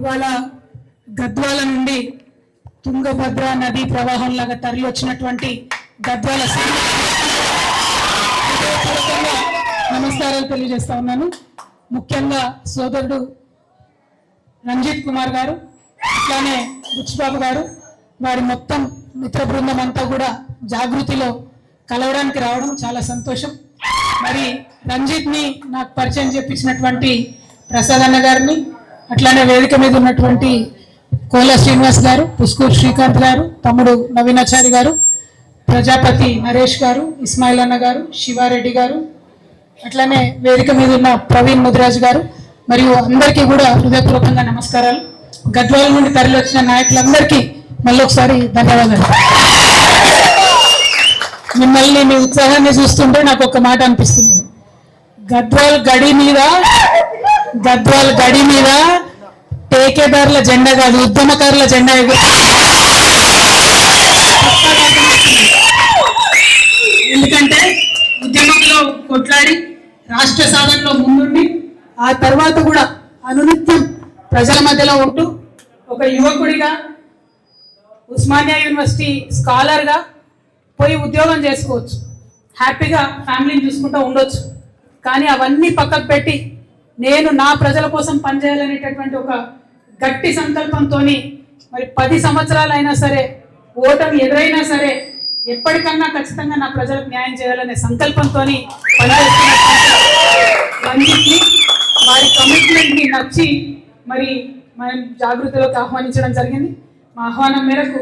ఇవాళ గద్వాల నుండి తుంగభద్ర నదీ ప్రవాహంలాగా తరలి వచ్చినటువంటి గద్వాల నమస్కారాలు తెలియజేస్తా ఉన్నాను. ముఖ్యంగా సోదరుడు రంజిత్ కుమార్ గారు, అట్లానే బుచ్చిబాబు గారు, వారి మొత్తం మిత్ర బృందం అంతా కూడా జాగృతిలో కలవడానికి రావడం చాలా సంతోషం. మరి రంజిత్ని నాకు పరిచయం చేపించినటువంటి ప్రసాద్ అన్న గారిని, అట్లానే వేదిక మీద ఉన్నటువంటి కోల శ్రీనివాస్ గారు, పుస్కూర్ శ్రీకాంత్ గారు, తమ్ముడు నవీనాచారి గారు, ప్రజాపతి నరేష్ గారు, ఇస్మాయిల్ అన్న గారు, శివారెడ్డి గారు, అట్లానే వేదిక మీద ఉన్న ప్రవీణ్ ముదిరాజ్ గారు, మరియు అందరికీ కూడా హృదయపూర్వకంగా నమస్కారాలు. గద్వాల నుండి తరలి వచ్చిన నాయకులందరికీ మళ్ళీ ఒకసారి ధన్యవాదాలు. మిమ్మల్ని మీ ఉత్సాహాన్ని చూస్తుంటే నాకు ఒక మాట అనిపిస్తుంది. గద్వాల్ గడి మీద టేకేదారుల జెండా కాదు, ఉద్యమకారుల జెండా ఎందుకంటే ఉద్యమంలో కొట్లాడి రాష్ట్ర సాధనలో ముందుండి ఆ తర్వాత కూడా అనునిత్యం ప్రజల మధ్యలో ఉంటూ ఒక యువకుడిగా ఉస్మానియా యూనివర్సిటీ స్కాలర్గా పోయి ఉద్యోగం చేసుకోవచ్చు, హ్యాపీగా ఫ్యామిలీని చూసుకుంటూ ఉండొచ్చు. కానీ అవన్నీ పక్కకు పెట్టి నేను నా ప్రజల కోసం పనిచేయాలనేటటువంటి ఒక గట్టి సంకల్పంతో మరి 10 సంవత్సరాలైనా సరే, ఓటమి ఎదురైనా సరే, ఎప్పటికన్నా ఖచ్చితంగా నా ప్రజలకు న్యాయం చేయాలనే సంకల్పంతో పనిచేస్తున్నటువంటి వారి కమిట్మెంట్ని నచ్చి మరి మనం జాగృతిలోకి ఆహ్వానించడం జరిగింది. మా ఆహ్వానం మేరకు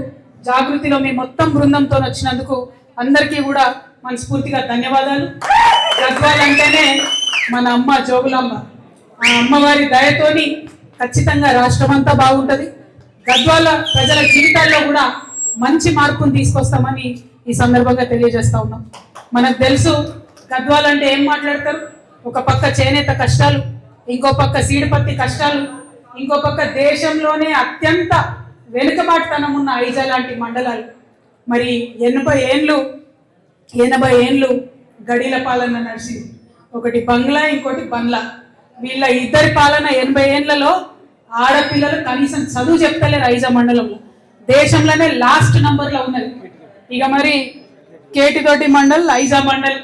జాగృతిలో మీ మొత్తం బృందంతో వచ్చినందుకు అందరికీ కూడా మనస్ఫూర్తిగా ధన్యవాదాలు. గద్వాల్ అంటేనే మన అమ్మ జోగులాంబ, ఆ అమ్మవారి దయతోని ఖచ్చితంగా రాష్ట్రం అంతా బాగుంటుంది. గద్వాల ప్రజల జీవితాల్లో కూడా మంచి మార్పును తీసుకొస్తామని ఈ సందర్భంగా తెలియజేస్తా ఉన్నాం. మనకు తెలుసు గద్వాల్ అంటే ఏం మాట్లాడతారు, ఒక పక్క చేనేత కష్టాలు, ఇంకో పక్క సీడిపత్తి కష్టాలు, ఇంకో పక్క దేశంలోనే అత్యంత వెనుకబాటుతనం ఉన్న ఐజా లాంటి మండలాలు. మరి 80 ఏండ్లు గడీల పాలన నడిచింది. ఒకటి బంగ్లా, ఇంకోటి బంగ్లా. వీళ్ళ ఇద్దరి పాలన 80 ఏండ్లలో ఆడపిల్లలు కనీసం చదువు చెప్తలేరు ఐజా మండలంలో. దేశంలోనే లాస్ట్ నంబర్లో ఉన్నది. ఇక మరి కేటితోటి మండల్, ఐజా మండల్,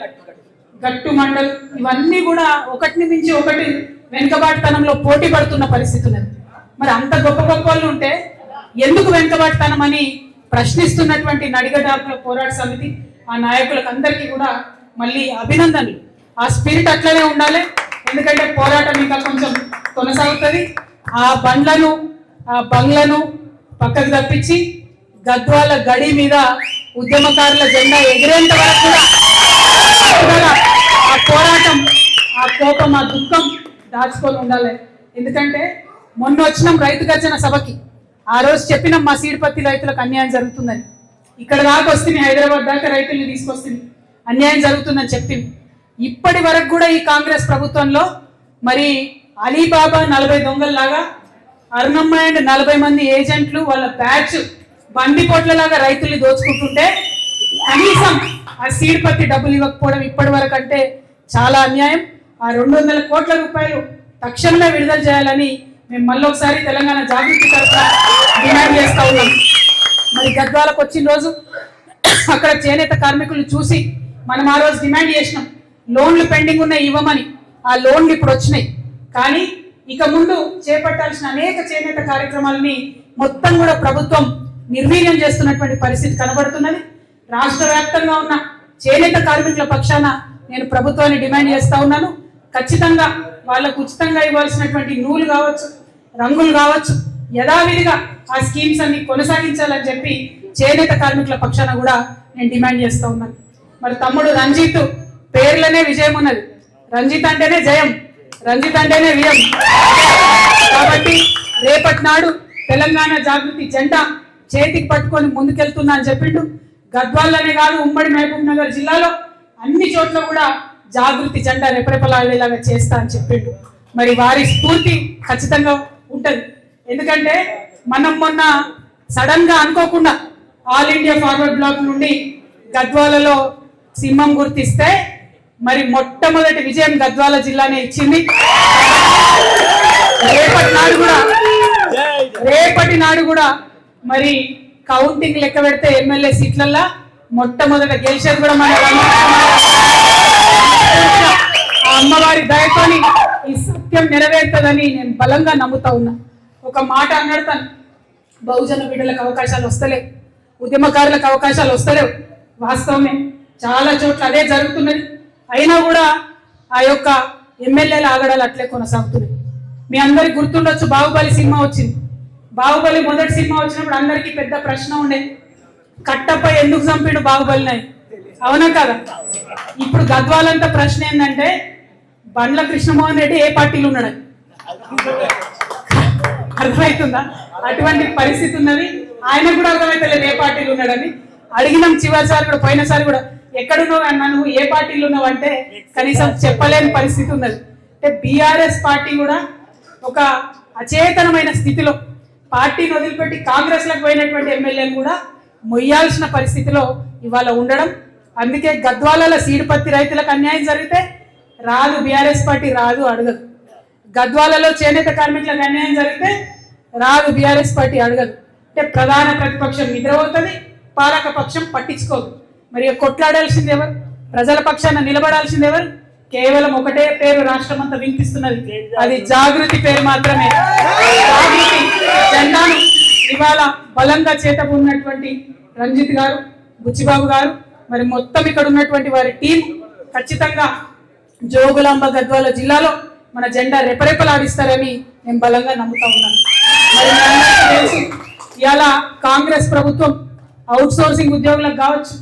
గట్టు మండల్, ఇవన్నీ కూడా ఒకటిని మించి ఒకటి వెనుకబాటుతనంలో పోటీ పడుతున్న పరిస్థితి ఉన్నది. మరి అంత గొప్ప గొప్ప వాళ్ళు ఉంటే ఎందుకు వెనుకబాటుతనం అని ప్రశ్నిస్తున్నటువంటి నడిగడ్డ పోరాట సమితి ఆ నాయకులకు అందరికీ కూడా మళ్ళీ అభినందనలు. ఆ స్పిరిట్ అట్లనే ఉండాలి, ఎందుకంటే పోరాటం ఇంకా కొంచెం కొనసాగుతుంది. ఆ బంగ్లను పక్కకు తప్పించి గద్వాల గడి మీద ఉద్యమకారుల జెండా ఎగిరేంత వరకు కూడా ఆ పోరాటం, ఆ కోపం, ఆ దుఃఖం దాచుకొని ఉండాలి. ఎందుకంటే మొన్న వచ్చినాం రైతు గర్జన సభకి, ఆ రోజు చెప్పినాం మా సీడిపత్తి రైతులకు అన్యాయం జరుగుతుందని. ఇక్కడ దాకా వస్తుంది, హైదరాబాద్ దాకా రైతుల్ని తీసుకొస్తుంది, అన్యాయం జరుగుతుందని చెప్పింది. ఇప్పటి వరకు కూడా ఈ కాంగ్రెస్ ప్రభుత్వంలో మరి అలీబాబా 40 దొంగల్లాగా, అరుణమ్మ అండ్ 40 మంది ఏజెంట్లు వాళ్ళ బ్యాచ్ బందిపోట్లలాగా రైతుల్ని దోచుకుంటుంటే కనీసం ఆ సీడిపత్తి డబ్బులు ఇవ్వకపోవడం ఇప్పటి వరకు అంటే చాలా అన్యాయం. ఆ 200 కోట్ల రూపాయలు తక్షణమే విడుదల చేయాలని మేము మళ్ళీ ఒకసారి తెలంగాణ జాగృతి తరఫున డిమాండ్ చేస్తా ఉన్నాం. మరి గద్వాలకు వచ్చిన రోజు అక్కడ చేనేత కార్మికులు చూసి మనం ఆ రోజు డిమాండ్ చేసినాం, లోన్లు పెండింగ్ ఉన్నాయి ఇవ్వమని. ఆ లోన్లు ఇప్పుడు వచ్చినాయి. కానీ ఇక ముందు చేపట్టాల్సిన అనేక చేనేత కార్యక్రమాలని మొత్తం కూడా ప్రభుత్వం నిర్వీర్యం చేస్తున్నటువంటి పరిస్థితి కనబడుతున్నది. రాష్ట్ర వ్యాప్తంగా ఉన్న చేనేత కార్మికుల పక్షాన నేను ప్రభుత్వాన్ని డిమాండ్ చేస్తా ఉన్నాను. ఖచ్చితంగా వాళ్ళకు ఉచితంగా ఇవ్వాల్సినటువంటి నూలు కావచ్చు, రంగులు కావచ్చు, యథావిధిగా ఆ స్కీమ్స్ అన్ని కొనసాగించాలని చెప్పి చేనేత కార్మికుల పక్షాన కూడా నేను డిమాండ్ చేస్తా ఉన్నాను. మరి తమ్ముడు రంజిత్ పేర్లనే విజయం ఉన్నది. రంజిత్ అంటేనే జయం, రంజిత్ అంటేనే విజయం. కాబట్టి రేపటి నాడు తెలంగాణ జాగృతి జెండా చేతికి పట్టుకొని ముందుకెళ్తున్నా అని చెప్పిండు. గద్వాల్లోనే కాదు, ఉమ్మడి మహబూబ్ నగర్ జిల్లాలో అన్ని చోట్ల కూడా జాగృతి జెండా రెపరెపలాడేలాగా చేస్తా అని చెప్పిండు. మరి వారి స్ఫూర్తి ఖచ్చితంగా ఉంటది. ఎందుకంటే మనం మొన్న సడన్ గా అనుకోకుండా ఆల్ ఇండియా ఫార్వర్డ్ బ్లాక్ నుండి గద్వాలలో సింహం గుర్తిస్తే మరి మొట్టమొదటి విజయం గద్వాల జిల్లానే ఇచ్చింది. రేపటి నాడు కూడా రేపటి నాడు కూడా మరి కౌంటింగ్ లెక్క పెడితే ఎమ్మెల్యే సీట్లల్లో మొట్టమొదట గెలిచేది కూడా మన ఆ అమ్మవారి దయతోని ఈ సత్యం నెరవేరుతుందని నేను బలంగా నమ్ముతా ఉన్నా. ఒక మాట అన్నాడుతాను, బహుజన బిడ్డలకు అవకాశాలు వస్తలేవు, ఉద్యమకారులకు అవకాశాలు వస్తలేవు. వాస్తవమే, చాలా చోట్ల అదే జరుగుతున్నది. అయినా కూడా ఆ యొక్క ఎమ్మెల్యేల ఆగడాలు అట్లే కొనసాగుతున్నాయి. మీ అందరికి గుర్తుండొచ్చు, బాహుబలి సినిమా వచ్చింది. బాహుబలి మొదటి సినిమా వచ్చినప్పుడు అందరికీ పెద్ద ప్రశ్న ఉండే, కట్టప్ప ఎందుకు చంపిడు బాహుబలిని, అవునా కదా? ఇప్పుడు గద్వాలంతా ప్రశ్న ఏంటంటే బండ్ల కృష్ణమోహన్ రెడ్డి ఏ పార్టీలో ఉన్నాడు, అర్థమవుతుందా? అటువంటి పరిస్థితి ఉన్నది. ఆయన కూడా అర్థమైతలేదు ఏ పార్టీలో ఉన్నాడని. అడిగినాం చివరిసారి కూడా, పోయినసారి కూడా, ఎక్కడున్నావు అన్నా, నువ్వు ఏ పార్టీలో ఉన్నావు అంటే కనీసం చెప్పలేని పరిస్థితి ఉన్నది. అంటే బీఆర్ఎస్ పార్టీ కూడా ఒక అచేతనమైన స్థితిలో పార్టీని వదిలిపెట్టి కాంగ్రెస్లకు పోయినటువంటి ఎమ్మెల్యేలు కూడా మొయ్యాల్సిన పరిస్థితిలో ఇవాళ ఉండడం. అందుకే గద్వాలలో సీడుపత్తి రైతులకు అన్యాయం జరిగితే రాదు, బీఆర్ఎస్ పార్టీ రాదు, అడగదు. గద్వాలలో చేనేత కార్మికులకు అన్యాయం జరిగితే రాదు, బీఆర్ఎస్ పార్టీ అడగదు. అంటే ప్రధాన ప్రతిపక్షం నిద్రపోతుంది, పాలక పక్షం పట్టించుకోదు. మరి కొట్లాడాల్సింది ఎవరు? ప్రజల పక్షాన నిలబడాల్సింది ఎవరు? కేవలం ఒకటే పేరు రాష్ట్రం అంతా వినిపిస్తున్నది, అది జాగృతి పేరు మాత్రమే. జాగృతి జెండాను ఇవాళ బలంగా చేతకున్నటువంటి రంజిత్ గారు, బుచ్చిబాబు గారు, మరి మొత్తం ఇక్కడ ఉన్నటువంటి వారి టీం ఖచ్చితంగా జోగులాంబ గద్వాల జిల్లాలో మన జెండా రెపరెపలాడిస్తారని నేను బలంగా నమ్ముతా ఉన్నాను. మరి తెలుసు, ఇవాళ కాంగ్రెస్ ప్రభుత్వం అవుట్ సోర్సింగ్ ఉద్యోగులకు కావచ్చు,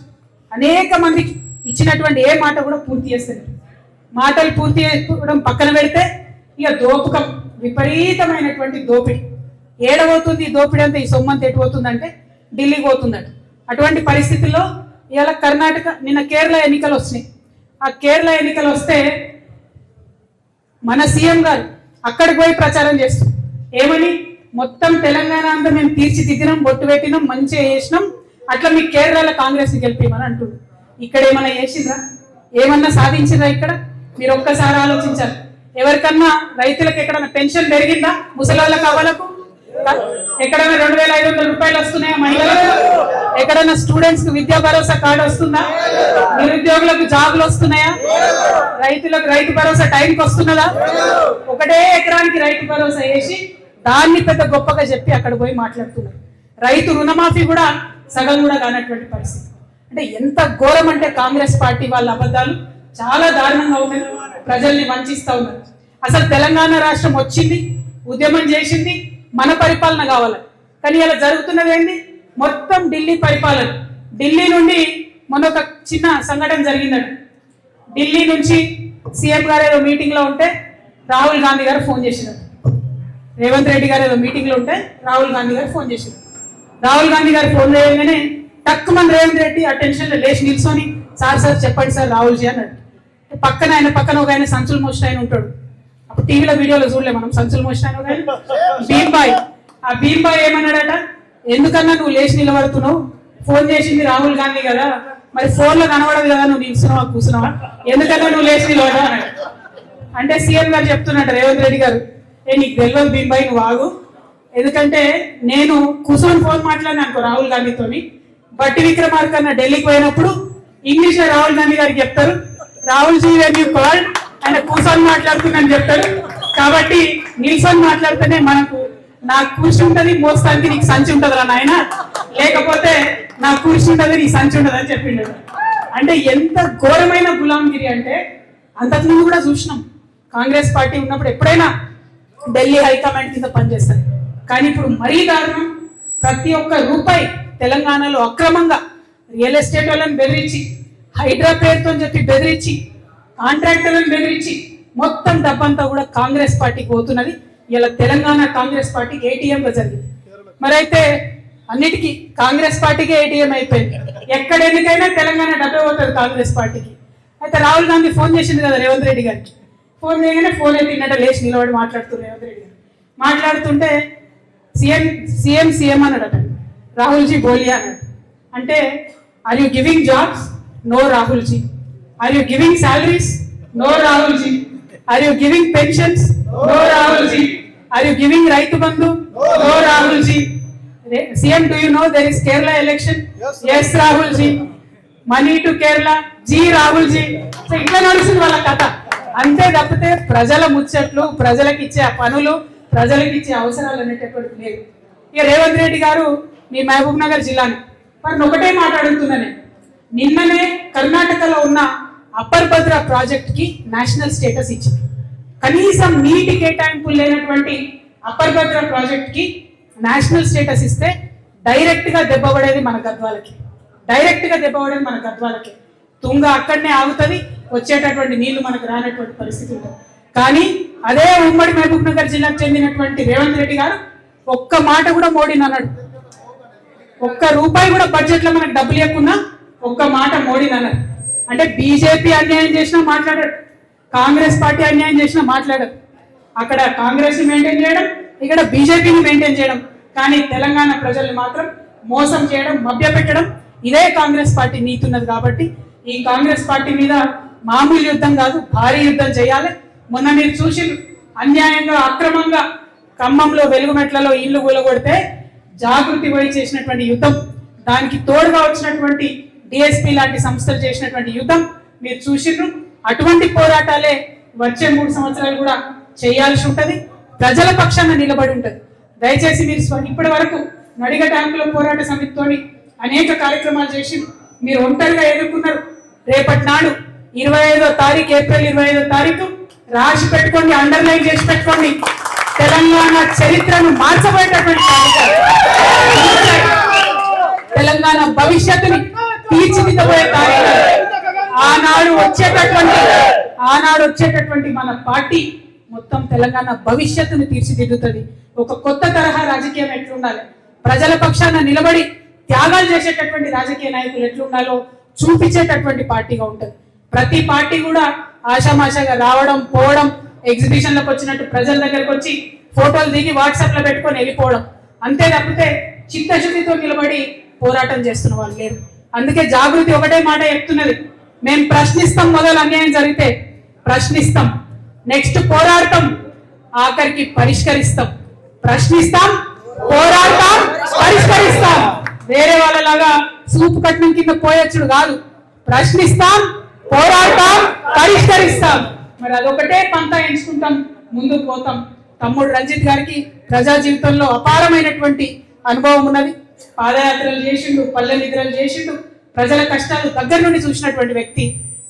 అనేక మందికి ఇచ్చినటువంటి ఏ మాట కూడా పూర్తి చేస్తారు. మాటలు పూర్తి చేసుకోవడం పక్కన పెడితే ఇక దోపకం, విపరీతమైనటువంటి దోపిడీ. ఏడబోతుంది ఈ దోపిడీ అంతా, ఈ సొమ్మంతా ఎటుపోతుందంటే ఢిల్లీకి పోతుందట. అటువంటి పరిస్థితుల్లో ఇవాళ కర్ణాటక, నిన్న కేరళ ఎన్నికలు వచ్చినాయి. ఆ కేరళ ఎన్నికలు వస్తే మన సీఎం గారు అక్కడికి పోయి ప్రచారం చేస్తాం. ఏమని? మొత్తం తెలంగాణ అంతా మేము తీర్చిదిద్దినాం, బొట్టు పెట్టినాం, మంచిగా చేసినాం, అట్లా మీ కేరళలో కాంగ్రెస్ గెలిపిమని అంటుంది. ఇక్కడ ఏమన్నా చేసిండ్రా? ఏమన్నా సాధించిందా? ఇక్కడ మీరు ఒక్కసారి ఆలోచించారు. ఎవరికన్నా రైతులకు ఎక్కడన్నా పెన్షన్ పెరిగిందా? ముసలాళ్ళకు, అవ్వలకు ఎక్కడైనా 2500 రూపాయలు వస్తున్నాయా? మహిళలకు ఎక్కడైనా స్టూడెంట్స్ కి విద్యా భరోసా కార్డు వస్తుందా? నిరుద్యోగులకు జాబులు వస్తున్నాయా? రైతులకు రైతు భరోసా టైంకి వస్తున్నదా? ఒకటే ఎకరానికి రైతు భరోసా వేసి దాన్ని పెద్ద గొప్పగా చెప్పి అక్కడ పోయి మాట్లాడుతున్నారు. రైతు రుణమాఫీ కూడా సగం కూడా కానటువంటి పరిస్థితి. అంటే ఎంత ఘోరం అంటే కాంగ్రెస్ పార్టీ వాళ్ళ అబద్ధాలు చాలా దారుణంగా ఉన్నాయి, ప్రజల్ని వంచిస్తా ఉన్నారు. అసలు తెలంగాణ రాష్ట్రం వచ్చింది, ఉద్యమం చేసింది, మన పరిపాలన కావాలి. కానీ ఇలా జరుగుతున్నది ఏంటి? మొత్తం ఢిల్లీ పరిపాలన. ఢిల్లీ నుండి మొన్న ఒక చిన్న సంఘటన జరిగిందట. ఢిల్లీ నుంచి సీఎం గారు ఏదో మీటింగ్ లో ఉంటే రాహుల్ గాంధీ గారు ఫోన్ చేసినారు. రేవంత్ రెడ్డి గారు ఏదో మీటింగ్ లో ఉంటే రాహుల్ గాంధీ గారు ఫోన్ చేశారు. రాహుల్ గాంధీ గారు ఫోన్ చేయగానే టక్కుమని రేవంత్ రెడ్డి అటెన్షన్ లో లేచి నిల్చొని, సార్ సార్ చెప్పండి సార్ రాహుల్జీ అన్నాడు. పక్కన ఒక ఆయన సంచులు మోసిన ఆయన ఉంటాడు. అప్పుడు టీవీలో వీడియోలో చూడలే మనం, సంచులు మోసిన ఆయన భీమ్బాయ్. ఆ భీమ్బాయ్ ఏమన్నాడట, ఎందుకన్నా నువ్వు లేచి నిలబడుతున్నావు, ఫోన్ చేసింది రాహుల్ గాంధీ కదా, మరి ఫోన్ లో కనబడదు కదా, నువ్వు నిల్చున్నావా కూర్చున్నావా, ఎందుకన్నా నువ్వు లేచి నిలబడా అన్నాడు. అంటే సీఎం గారు చెప్తున్నట్టు రేవంత్ రెడ్డి గారు, నీకు తెలియదు భీమ్బాయ్, నువ్వు ఆగు, ఎందుకంటే నేను కూర్చొని ఫోన్ మాట్లాడినా అనుకో రాహుల్ గాంధీతోని, బట్టి విక్రమార్క అన్న ఢిల్లీకి పోయినప్పుడు ఇంగ్లీష్ లో రాహుల్ గాంధీ గారికి చెప్తారు, Rahul ji when you call, ఆయన కూర్చొని మాట్లాడుతుందని చెప్తారు. కాబట్టి నిల్చొని మాట్లాడితేనే మనకు, నాకు కూర్చుంటది ఉంటుంది మోస్తానికి నీకు సంచి ఉంటుంది రా నాయన, లేకపోతే నాకు కూర్చుంటది ఉంటుంది నీకు సంచి ఉంటుంది అని చెప్పిండు. అంటే ఎంత ఘోరమైన గులాంగిరి అంటే అంతకుముందు కూడా చూసినాం. కాంగ్రెస్ పార్టీ ఉన్నప్పుడు ఎప్పుడైనా ఢిల్లీ హైకమాండ్ కింద పనిచేస్తారు. కానీ ఇప్పుడు మరీ దారుణం, ప్రతి ఒక్క రూపాయి తెలంగాణలో అక్రమంగా రియల్ ఎస్టేట్ వాళ్ళని బెదిరించి, హైడ్రా పేరుతో చెప్పి బెదిరించి, కాంట్రాక్టర్లను బెదిరించి మొత్తం డబ్బంతా కూడా కాంగ్రెస్ పార్టీకి పోతున్నది. ఇలా తెలంగాణ కాంగ్రెస్ పార్టీకి ఏటీఎంగా జరిగింది. మరి అయితే అన్నిటికీ కాంగ్రెస్ పార్టీకి ఏటీఎం అయిపోయింది. ఎక్కడ ఎన్నికైనా తెలంగాణ డబ్బే పోతుంది కాంగ్రెస్ పార్టీకి. అయితే రాహుల్ గాంధీ ఫోన్ చేసింది కదా రేవంత్ రెడ్డి గారికి, ఫోన్ చేయగానే ఫోన్ ఎత్తినట్ట లేచి నిలబడి మాట్లాడుతున్నారు రేవంత్ రెడ్డి గారు. మాట్లాడుతుంటే సీఎం అన్నాడట, రాహుల్జీ బోలియా అన్నాడు. అంటే are you giving jobs? No Rahulji. Are you giving salaries? No Rahulji. Are you giving pensions? No Rahulji. Are you giving Raitu Bandhu? No, Rahul ji. CM, do you know there is Kerala election? Yes, Rahul ji. Money to Kerala, G Rahul ji. So ఇట్లా నడుస్తుంది వాళ్ళ కథ. అంతే తప్పితే ప్రజల ముచ్చట్లు, ప్రజలకు ఇచ్చే పనులు, ప్రజలకు ఇచ్చే అవసరాలు అనేటటువంటి లేవు. ఇక రేవంత్ రెడ్డి గారు మీ మహబూబ్ నగర్ జిల్లాని మరి ఒకటే మాట అడుగుతున్నానే, నిన్ననే కర్ణాటకలో ఉన్న అప్పర్ భద్ర ప్రాజెక్ట్ కి నేషనల్ స్టేటస్ ఇచ్చింది. కనీసం నీటి కేటాయింపులు లేనటువంటి అప్పర్ భద్ర ప్రాజెక్ట్ కి నేషనల్ స్టేటస్ ఇస్తే డైరెక్ట్ గా దెబ్బపడేది మన గద్వాలకి, తుంగ అక్కడనే ఆగుతుంది, వచ్చేటటువంటి నీళ్లు మనకు రానటువంటి పరిస్థితి ఉంటుంది. కానీ అదే ఉమ్మడి మహబూబ్ నగర్ జిల్లాకు చెందినటువంటి రేవంత్ రెడ్డి గారు ఒక్క మాట కూడా మోడీని అన్నాడు, ఒక్క రూపాయి కూడా బడ్జెట్ లో మనకు డబ్బులు ఇవ్వకున్నా ఒక్క మాట మోడీని అన్నారు. అంటే బీజేపీ అన్యాయం చేసినా మాట్లాడాడు, కాంగ్రెస్ పార్టీ అన్యాయం చేసినా మాట్లాడారు. అక్కడ కాంగ్రెస్ ని మెయింటైన్ చేయడం, ఇక్కడ బీజేపీని మెయింటైన్ చేయడం, కానీ తెలంగాణ ప్రజల్ని మాత్రం మోసం చేయడం, మభ్యపెట్టడం ఇదే కాంగ్రెస్ పార్టీ నీతి ఉన్నది. కాబట్టి ఈ కాంగ్రెస్ పార్టీ మీద మామూలు యుద్ధం కాదు, భారీ యుద్ధం చేయాలి. మొన్న మీరు చూసి అన్యాయంగా అక్రమంగా ఖమ్మంలో వెలుగుమెట్లలో ఇల్లు కూలగొడితే జాగృతి పోయి చేసినటువంటి యుద్ధం, దానికి తోడుగా వచ్చినటువంటి డిఎస్పీ లాంటి సంస్థలు చేసినటువంటి యుద్ధం మీరు చూసిండ్రు. అటువంటి పోరాటాలే వచ్చే 3 సంవత్సరాలు కూడా చేయాల్సి ఉంటుంది, ప్రజల పక్షాన నిలబడి ఉంటుంది. దయచేసి మీరు ఇప్పటి వరకు నడిగ ట్యాంకుల పోరాట సమితితోని అనేక కార్యక్రమాలు చేసి మీరు ఒంటరిగా ఎదుర్కొన్నారు. రేపటి నాడు 25వ తారీఖు, ఏప్రిల్ 25వ తారీఖు రాసి పెట్టుకోండి, అండర్లైన్ చేసి పెట్టుకోండి. తెలంగాణ చరిత్రను మార్చబోయేటటువంటి తెలంగాణ భవిష్యత్తుని తీర్చిదిద్దబోయే కార్యక్రమం ఆనాడు వచ్చేటటువంటి మన పార్టీ మొత్తం తెలంగాణ భవిష్యత్తును తీర్చిదిద్దుతుంది. ఒక కొత్త తరహా రాజకీయం ఎట్లుండాలి, ప్రజల పక్షాన నిలబడి త్యాగాలు చేసేటటువంటి రాజకీయ నాయకులు ఎట్లుండాలో చూపించేటటువంటి పార్టీగా ఉంటుంది. ప్రతి పార్టీ కూడా ఆషామాషాగా రావడం, పోవడం, ఎగ్జిబిషన్లకు వచ్చినట్టు ప్రజల దగ్గరకు వచ్చి ఫోటోలు దిగి వాట్సాప్ లో పెట్టుకొని వెళ్ళిపోవడం, అంతే తప్పితే చిత్తశుద్ధితో నిలబడి పోరాటం చేస్తున్న వాళ్ళు లేరు. అందుకే జాగృతి ఒకటే మాట చెప్తున్నది, మేము ప్రశ్నిస్తాం, మొదలు అన్యాయం జరిగితే ప్రశ్నిస్తాం, నెక్స్ట్ పోరాడతాం, ఆఖరికి పరిష్కరిస్తాం. ప్రశ్నిస్తాం, పోరాడతాం, పరిష్కరిస్తాం. వేరే వాళ్ళలాగా సూపు కట్నం కింద పోయొచ్చుడు కాదు. ప్రశ్నిస్తాం, పోరాడతాం, పరిష్కరిస్తాం. మరి అదొకటే పంతా ఎంచుకుంటాం, ముందుకు పోతాం. తమ్ముడు రంజిత్ గారికి ప్రజా జీవితంలో అపారమైనటువంటి అనుభవం ఉన్నది. పాదయాత్రలు చేసిండు, పల్లె నిద్రలు చేసిండు, ప్రజల కష్టాలు దగ్గర నుండి చూసినటువంటి వ్యక్తి.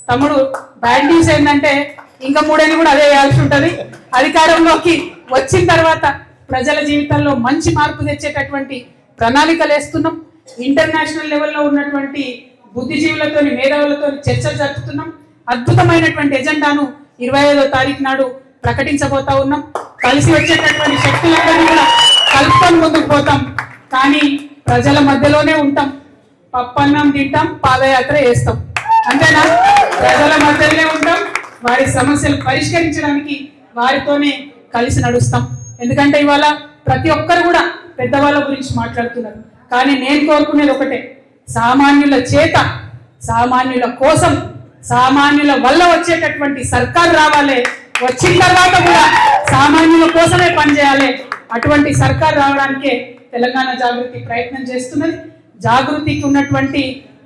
తమ్ముడు బ్యాడ్ న్యూస్ ఏంటంటే ఇంకా 3 ఏళ్ళు కూడా అదే వేయాల్సి ఉంటుంది. అధికారంలోకి వచ్చిన తర్వాత ప్రజల జీవితంలో మంచి మార్పు తెచ్చేటటువంటి ప్రణాళికలు వేస్తున్నాం. ఇంటర్నేషనల్ లెవెల్లో ఉన్నటువంటి బుద్ధిజీవులతో, మేధావులతో చర్చలు జరుపుతున్నాం. అద్భుతమైనటువంటి ఎజెండాను 25వ తారీఖు నాడు ప్రకటించబోతా ఉన్నాం. కలిసి వచ్చేటటువంటి శక్తులందరినీ కూడా కలుపుకొని ముందుకు పోతాం. కానీ ప్రజల మధ్యలోనే ఉంటాం, పప్పన్నం తింటాం, పాదయాత్ర వేస్తాం, అంతేనా? ప్రజల మధ్యలోనే ఉంటాం, వారి సమస్యలు పరిష్కరించడానికి వారితోనే కలిసి నడుస్తాం. ఎందుకంటే ఇవాళ ప్రతి ఒక్కరు కూడా పెద్దవాళ్ళ గురించి మాట్లాడుతున్నారు, కానీ నేను కోరుకునేది ఒకటే, సామాన్యుల చేత, సామాన్యుల కోసం, సామాన్యుల వల్ల వచ్చేటటువంటి సర్కార్ రావాలి. వచ్చిన తర్వాత కూడా సామాన్యుల కోసమే పనిచేయాలి. అటువంటి సర్కార్ రావడానికే తెలంగాణ జాగృతి ప్రయత్నం చేస్తున్నది. జాగృతికి ఉన్నటువంటి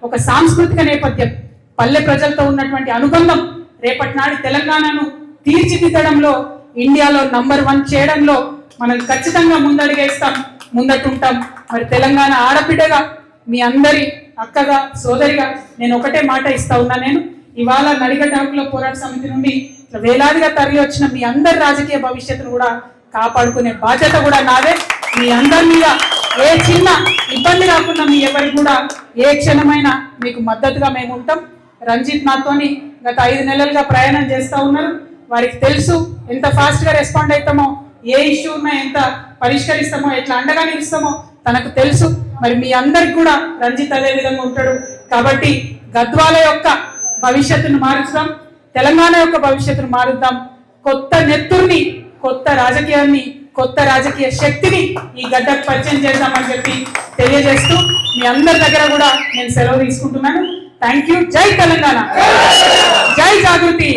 ఒక సాంస్కృతిక నేపథ్యం, పల్లె ప్రజలతో ఉన్నటువంటి అనుబంధం రేపటి నాడు తెలంగాణను తీర్చిదిద్దడంలో, ఇండియాలో నంబర్ 1 చేయడంలో మనం ఖచ్చితంగా ముందడుగేస్తాం, ముందటుంటాం. మరి తెలంగాణ ఆడబిడ్డగా, మీ అందరి అక్కగా, సోదరిగా నేను ఒకటే మాట ఇస్తా ఉన్నా. నేను ఇవాళ నడిగ టాకుల పోరాట సమితి నుండి వేలాదిగా తరలి వచ్చిన మీ అందరి రాజకీయ భవిష్యత్తును కూడా కాపాడుకునే బాధ్యత కూడా నాదే. మీ అందరి మీద ఏ చిన్న ఇబ్బంది రాకుండా మీ ఎవరికి కూడా ఏ క్షణమైనా మీకు మద్దతుగా మేము ఉంటాం. రంజిత్ నాతోని గత 5 నెలలుగా ప్రయాణం చేస్తూ ఉన్నారు. వారికి తెలుసు ఎంత ఫాస్ట్ గా రెస్పాండ్ అవుతామో, ఏ ఇష్యూ ఉన్నా ఎంత పరిష్కరిస్తామో, ఎట్లా అండగా నిలుస్తామో తనకు తెలుసు. మరి మీ అందరికి కూడా రంజిత్ అదే విధంగా ఉంటాడు. కాబట్టి గద్వాల యొక్క భవిష్యత్తును మారుస్తాం, తెలంగాణ యొక్క భవిష్యత్తును మారుద్దాం. కొత్త నెత్తుర్ని, కొత్త రాజకీయాన్ని, కొత్త రాజకీయ శక్తిని ఈ గడ్డకు పరిచయం చేద్దామని చెప్పి తెలియజేస్తూ మీ అందరి దగ్గర కూడా నేను సెలవు తీసుకుంటున్నాను. Thank you. జై తెలంగాణ, జై జాగృతి.